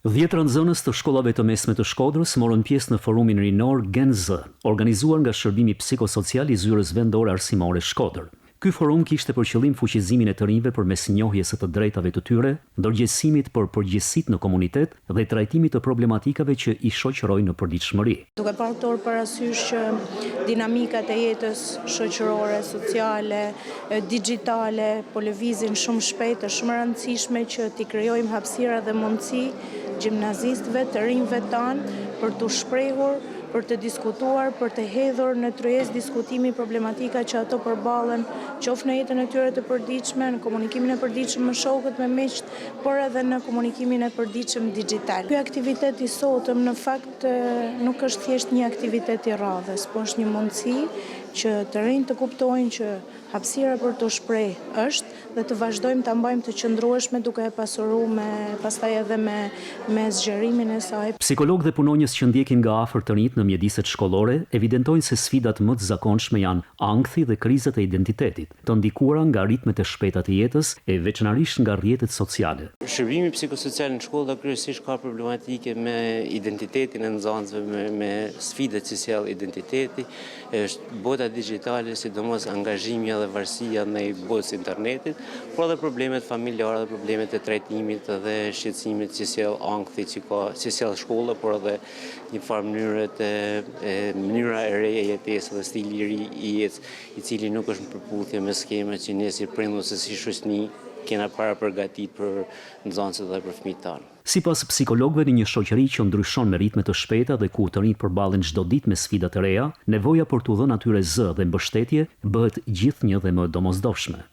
10 nxënës të shkollave të mesme të Shkodrës morën pjesë në forumin rinor Gen Z, organizuar nga Shërbimi Psikosocial i Zyrës Vendore Arsimore Shkodër. Ky forum kishte për qëllim fuqizimin e të rinjve përmes njohjes së të drejtave të tyre, ndërgjegjësimit për përgjegjësitë në komunitet dhe trajtimit të problematikave që i shoqërojnë në përditshmëri. Duke pasur parasysh që dinamikat e jetës shoqërore, sociale, digjitale po lëvizin shumë shpejt, është shumë e rëndësishme që t'i krijojmë hapësira dhe mundësi gjimnazistëve, të rinjve tanë për t'u shprehur, për të diskutuar, për të hedhur në tryezë diskutimi problematika që ato përballen, qoftë në jetën e tyre të përditshme, në komunikimin e përditshëm me shokët, me miqt, por edhe në komunikimin e përditshëm digjital. Ky aktivitet i sotëm në fakt nuk është thjesht një aktivitet i radhës, por është një mundësi që të rinjt të kuptojnë që hapësira për të shprehë është dhe të vazhdojmë ta mbajmë të qëndrueshme duke e pasuruar pastaj edhe me zgjerimin e saj. Psikologë dhe punonjës që ndjekin nga afër të rinjt në mjediset shkollore evidentojnë se sfidat më të zakonshme janë ankthi dhe krizat e identitetit, të ndikuara nga ritmet e shpejta të jetës e veçanërisht nga rrjetet sociale. Shërbimi psikosocial në shkolla kryesisht ka problematike me identitetin e nxënësve, me sfidat që sjell identiteti, është bota digjitale, sidomos angazhimi dhe varësia në botën e internetit, por edhe problemet familjare dhe problemet e trajtimit dhe shqetësimit që sjell ankthi që sjell shkolla, por edhe një farë mënyra e re e jetesë dhe stili i ri i jetës, i cili nuk është në përputhje me skemat që ne si prindër ose si shoqëni kena para përgatit për nxënësit dhe për fëmijët tanë. Sipas psikologëve, në një shoqëri që ndryshon me ritme të shpejta dhe ku të rinjt përballen çdo ditë me sfida të reja, nevoja për t'u dhënë atyre zë dhe mbështetje bëhet gjithnjë dhe më domosdoshme.